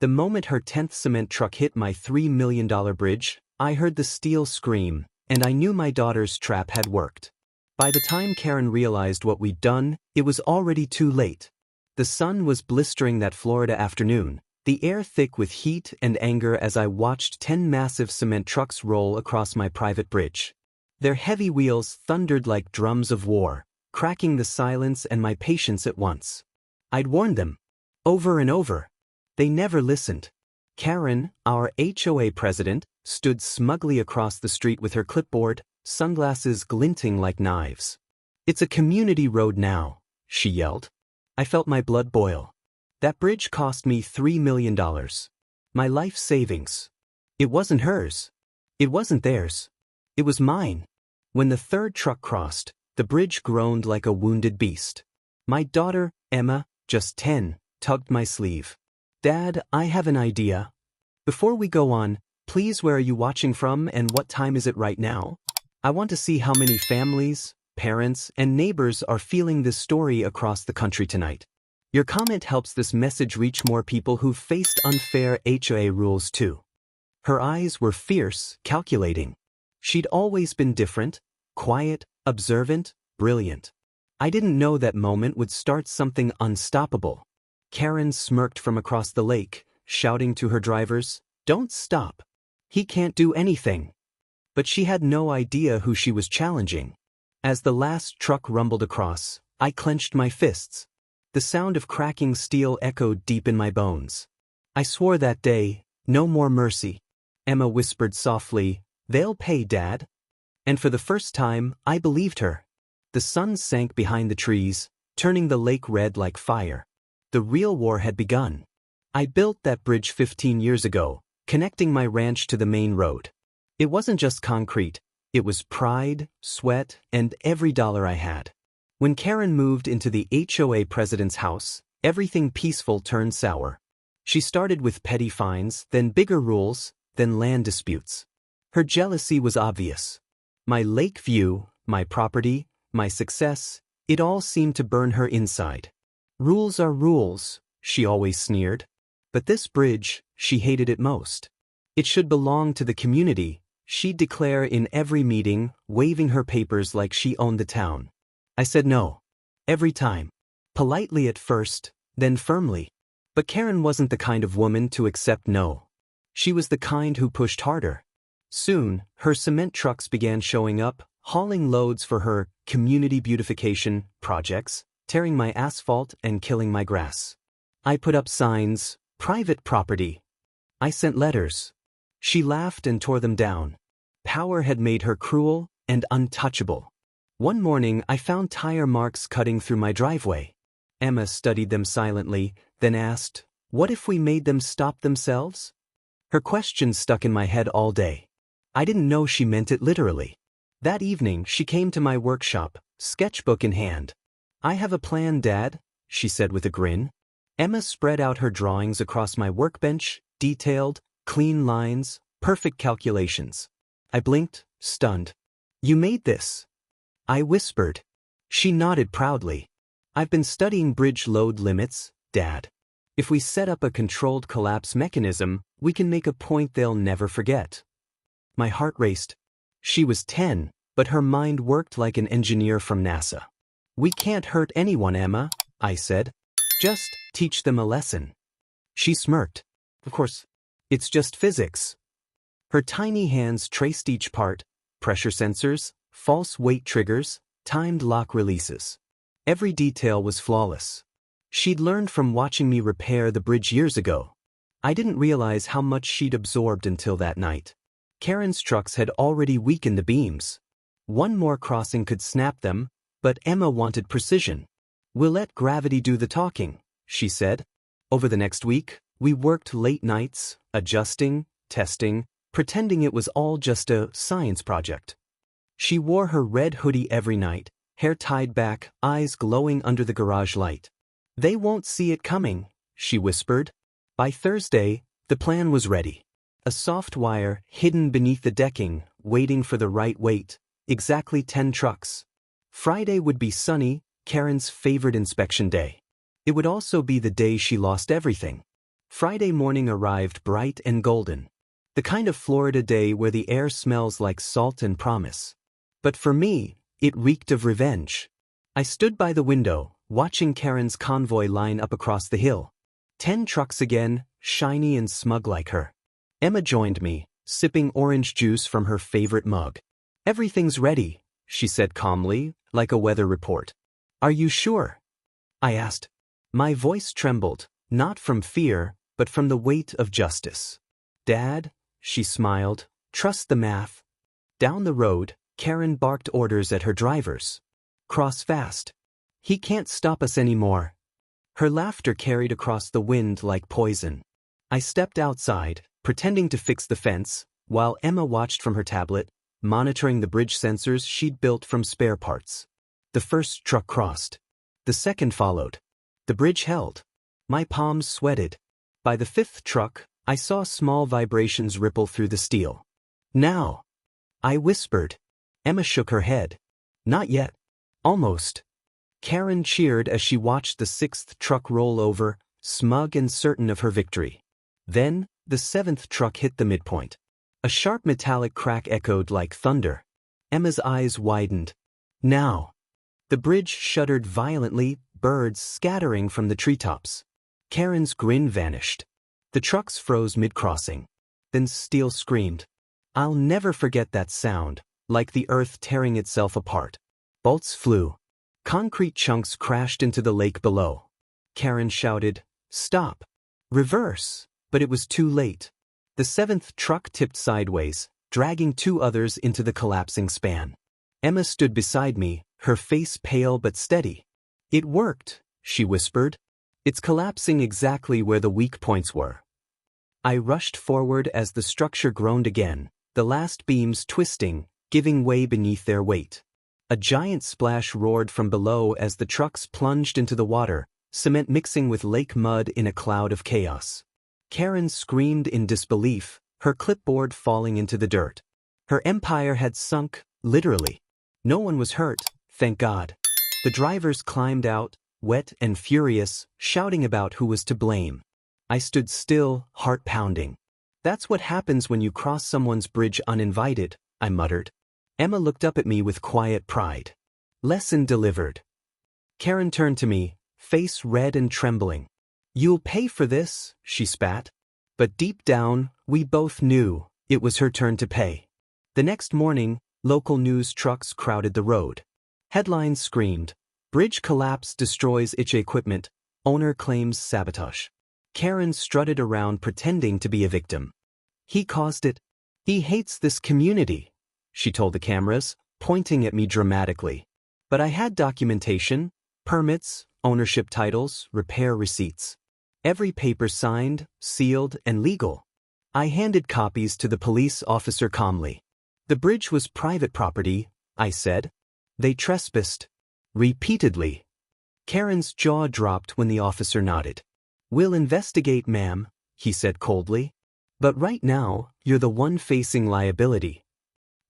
The moment her 10th cement truck hit my $3 million bridge, I heard the steel scream, and I knew my daughter's trap had worked. By the time Karen realized what we'd done, it was already too late. The sun was blistering that Florida afternoon, the air thick with heat and anger as I watched 10 massive cement trucks roll across my private bridge. Their heavy wheels thundered like drums of war, cracking the silence and my patience at once. I'd warned them. Over and over. They never listened. Karen, our HOA president, stood smugly across the street with her clipboard, sunglasses glinting like knives. "It's a community road now," she yelled. I felt my blood boil. That bridge cost me $3 million. My life savings. It wasn't hers. It wasn't theirs. It was mine. When the third truck crossed, the bridge groaned like a wounded beast. My daughter, Emma, just 10, tugged my sleeve. "Dad, I have an idea. Before we go on, please, where are you watching from and what time is it right now? I want to see how many families, parents, and neighbors are feeling this story across the country tonight. Your comment helps this message reach more people who've faced unfair HOA rules too." Her eyes were fierce, calculating. She'd always been different, quiet, observant, brilliant. I didn't know that moment would start something unstoppable. Karen smirked from across the lake, shouting to her drivers, "Don't stop. He can't do anything." But she had no idea who she was challenging. As the last truck rumbled across, I clenched my fists. The sound of cracking steel echoed deep in my bones. I swore that day, no more mercy. Emma whispered softly, "They'll pay, Dad." And for the first time, I believed her. The sun sank behind the trees, turning the lake red like fire. The real war had begun. I built that bridge 15 years ago, connecting my ranch to the main road. It wasn't just concrete, it was pride, sweat, and every dollar I had. When Karen moved into the HOA president's house, everything peaceful turned sour. She started with petty fines, then bigger rules, then land disputes. Her jealousy was obvious. My lake view, my property, my success, it all seemed to burn her inside. "Rules are rules," she always sneered. But this bridge, she hated it most. It should belong to the community, she'd declare in every meeting, waving her papers like she owned the town. I said no. Every time. Politely at first, then firmly. But Karen wasn't the kind of woman to accept no. She was the kind who pushed harder. Soon, her cement trucks began showing up, hauling loads for her community beautification projects, tearing my asphalt and killing my grass. I put up signs, "Private property." I sent letters. She laughed and tore them down. Power had made her cruel and untouchable. One morning, I found tire marks cutting through my driveway. Emma studied them silently, then asked, "What if we made them stop themselves?" Her question stuck in my head all day. I didn't know she meant it literally. That evening, she came to my workshop, sketchbook in hand. "I have a plan, Dad," she said with a grin. Emma spread out her drawings across my workbench, detailed, clean lines, perfect calculations. I blinked, stunned. "You made this?" I whispered. She nodded proudly. "I've been studying bridge load limits, Dad. If we set up a controlled collapse mechanism, we can make a point they'll never forget." My heart raced. She was 10, but her mind worked like an engineer from NASA. "We can't hurt anyone, Emma," I said. "Just teach them a lesson." She smirked. "Of course, it's just physics." Her tiny hands traced each part, pressure sensors, false weight triggers, timed lock releases. Every detail was flawless. She'd learned from watching me repair the bridge years ago. I didn't realize how much she'd absorbed until that night. Karen's trucks had already weakened the beams. One more crossing could snap them, but Emma wanted precision. "We'll let gravity do the talking," she said. Over the next week, we worked late nights, adjusting, testing, pretending it was all just a science project. She wore her red hoodie every night, hair tied back, eyes glowing under the garage light. "They won't see it coming," she whispered. By Thursday, the plan was ready. A soft wire hidden beneath the decking, waiting for the right weight, exactly 10 trucks. Friday would be sunny, Karen's favorite inspection day. It would also be the day she lost everything. Friday morning arrived bright and golden. The kind of Florida day where the air smells like salt and promise. But for me, it reeked of revenge. I stood by the window, watching Karen's convoy line up across the hill. 10 trucks again, shiny and smug like her. Emma joined me, sipping orange juice from her favorite mug. "Everything's ready," she said calmly, like a weather report. "Are you sure?" I asked. My voice trembled, not from fear, but from the weight of justice. "Dad," she smiled, "trust the math." Down the road, Karen barked orders at her drivers. "Cross fast. He can't stop us anymore." Her laughter carried across the wind like poison. I stepped outside, pretending to fix the fence, while Emma watched from her tablet, monitoring the bridge sensors she'd built from spare parts. The first truck crossed. The second followed. The bridge held. My palms sweated. By the fifth truck, I saw small vibrations ripple through the steel. "Now," I whispered. Emma shook her head. "Not yet." "Almost." Karen cheered as she watched the sixth truck roll over, smug and certain of her victory. Then, the seventh truck hit the midpoint. A sharp metallic crack echoed like thunder. Emma's eyes widened. "Now." The bridge shuddered violently, birds scattering from the treetops. Karen's grin vanished. The trucks froze mid-crossing. Then steel screamed. I'll never forget that sound, like the earth tearing itself apart. Bolts flew. Concrete chunks crashed into the lake below. Karen shouted, "Stop! Reverse!" But it was too late. The seventh truck tipped sideways, dragging two others into the collapsing span. Emma stood beside me, her face pale but steady. "It worked," she whispered. "It's collapsing exactly where the weak points were." I rushed forward as the structure groaned again, the last beams twisting, giving way beneath their weight. A giant splash roared from below as the trucks plunged into the water, cement mixing with lake mud in a cloud of chaos. Karen screamed in disbelief, her clipboard falling into the dirt. Her empire had sunk, literally. No one was hurt, thank God. The drivers climbed out, wet and furious, shouting about who was to blame. I stood still, heart pounding. "That's what happens when you cross someone's bridge uninvited," I muttered. Emma looked up at me with quiet pride. Lesson delivered. Karen turned to me, face red and trembling. "You'll pay for this," she spat. But deep down, we both knew it was her turn to pay. The next morning, local news trucks crowded the road. Headlines screamed, "Bridge collapse destroys itch equipment, owner claims sabotage." Karen strutted around pretending to be a victim. "He caused it. He hates this community," she told the cameras, pointing at me dramatically. But I had documentation, permits, ownership titles, repair receipts. Every paper signed, sealed, and legal. I handed copies to the police officer calmly. "The bridge was private property," I said. "They trespassed." Repeatedly. Karen's jaw dropped when the officer nodded. "We'll investigate, ma'am," he said coldly. "But right now, you're the one facing liability."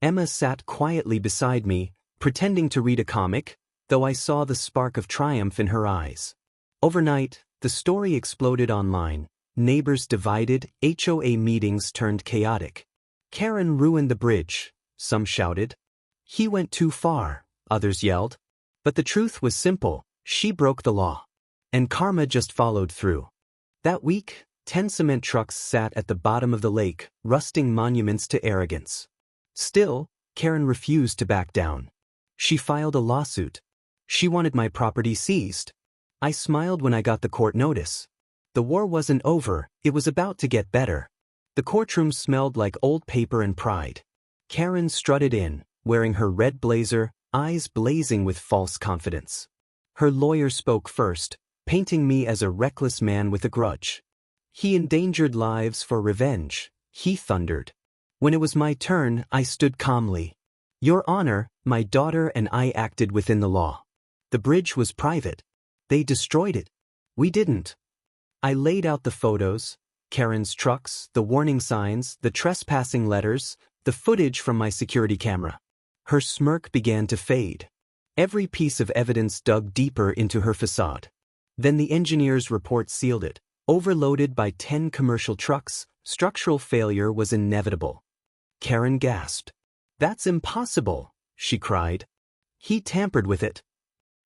Emma sat quietly beside me, pretending to read a comic, though I saw the spark of triumph in her eyes. Overnight, the story exploded online. Neighbors divided, HOA meetings turned chaotic. "Karen ruined the bridge," some shouted. "He went too far," others yelled. But the truth was simple, she broke the law. And karma just followed through. That week, 10 cement trucks sat at the bottom of the lake, rusting monuments to arrogance. Still, Karen refused to back down. She filed a lawsuit. She wanted my property seized. I smiled when I got the court notice. The war wasn't over, it was about to get better. The courtroom smelled like old paper and pride. Karen strutted in, wearing her red blazer, eyes blazing with false confidence. Her lawyer spoke first, painting me as a reckless man with a grudge. "He endangered lives for revenge," he thundered. When it was my turn, I stood calmly. "Your Honor, my daughter and I acted within the law. The bridge was private. They destroyed it. We didn't." I laid out the photos, Karen's trucks, the warning signs, the trespassing letters, the footage from my security camera. Her smirk began to fade. Every piece of evidence dug deeper into her facade. Then the engineer's report sealed it. Overloaded by 10 commercial trucks, structural failure was inevitable. Karen gasped. "That's impossible," she cried. "He tampered with it."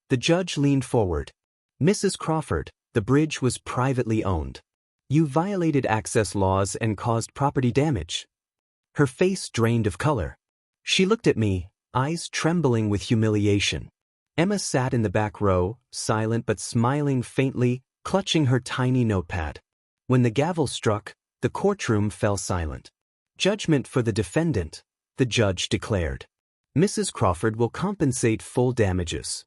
The judge leaned forward. "Mrs. Crawford, the bridge was privately owned. You violated access laws and caused property damage." Her face drained of color. She looked at me, eyes trembling with humiliation. Emma sat in the back row, silent but smiling faintly, clutching her tiny notepad. When the gavel struck, the courtroom fell silent. "Judgment for the defendant," the judge declared. "Mrs. Crawford will compensate full damages."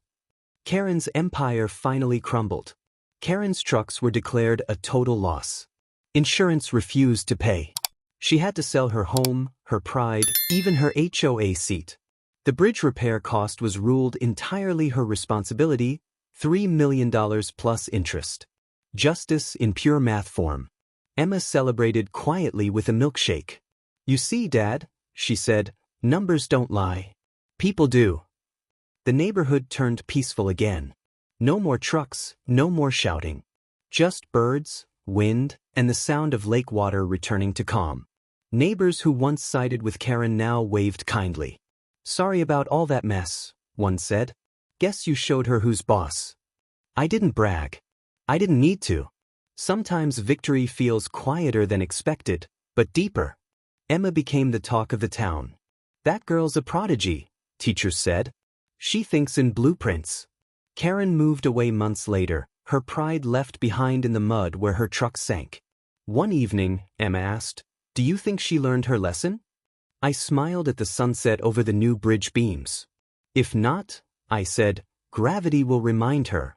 Karen's empire finally crumbled. Karen's trucks were declared a total loss. Insurance refused to pay. She had to sell her home, her pride, even her HOA seat. The bridge repair cost was ruled entirely her responsibility, $3 million plus interest. Justice in pure math form. Emma celebrated quietly with a milkshake. "You see, Dad," she said, "numbers don't lie. People do." The neighborhood turned peaceful again. No more trucks, no more shouting. Just birds, wind, and the sound of lake water returning to calm. Neighbors who once sided with Karen now waved kindly. "Sorry about all that mess," one said. "Guess you showed her who's boss." I didn't brag. I didn't need to. Sometimes victory feels quieter than expected, but deeper. Emma became the talk of the town. "That girl's a prodigy," teachers said. "She thinks in blueprints." Karen moved away months later, her pride left behind in the mud where her truck sank. One evening, Emma asked, "Do you think she learned her lesson?" I smiled at the sunset over the new bridge beams. "If not," I said, "gravity will remind her."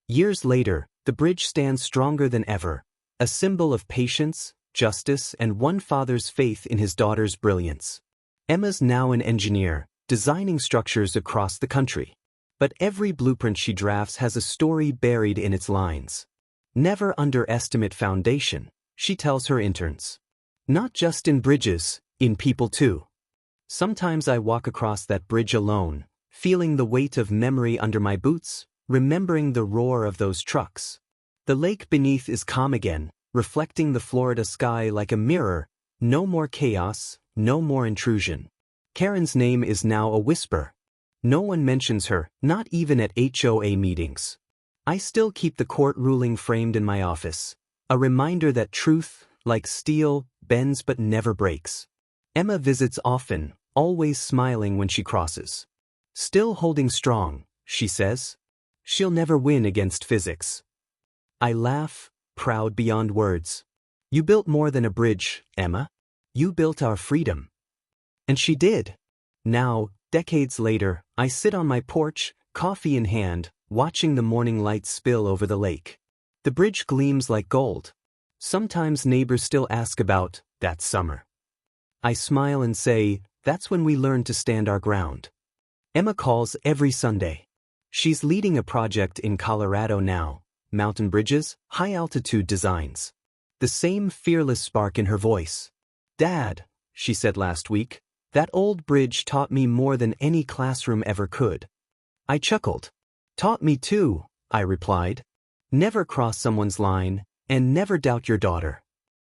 Years later, the bridge stands stronger than ever, a symbol of patience, justice, and one father's faith in his daughter's brilliance. Emma's now an engineer, designing structures across the country. But every blueprint she drafts has a story buried in its lines. "Never underestimate foundation," she tells her interns. Not just in bridges, in people too. Sometimes I walk across that bridge alone, feeling the weight of memory under my boots, remembering the roar of those trucks. The lake beneath is calm again, reflecting the Florida sky like a mirror. No more chaos, no more intrusion. Karen's name is now a whisper. No one mentions her, not even at HOA meetings. I still keep the court ruling framed in my office, a reminder that truth, like steel, bends but never breaks. Emma visits often, always smiling when she crosses. "Still holding strong," she says. "She'll never win against physics." I laugh, proud beyond words. "You built more than a bridge, Emma. You built our freedom." And she did. Now, decades later, I sit on my porch, coffee in hand, watching the morning light spill over the lake. The bridge gleams like gold. Sometimes neighbors still ask about that summer. I smile and say, that's when we learn to stand our ground. Emma calls every Sunday. She's leading a project in Colorado now, mountain bridges, high-altitude designs. The same fearless spark in her voice. "Dad," she said last week, "that old bridge taught me more than any classroom ever could." I chuckled. "Taught me too," I replied. "Never cross someone's line, and never doubt your daughter."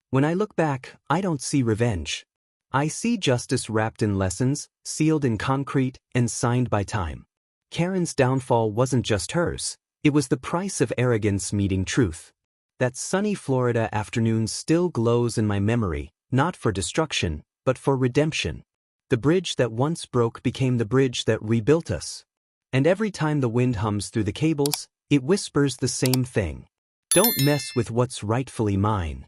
When I look back, I don't see revenge. I see justice wrapped in lessons, sealed in concrete, and signed by time. Karen's downfall wasn't just hers. It was the price of arrogance meeting truth. That sunny Florida afternoon still glows in my memory, not for destruction, but for redemption. The bridge that once broke became the bridge that rebuilt us. And every time the wind hums through the cables, it whispers the same thing. Don't mess with what's rightfully mine.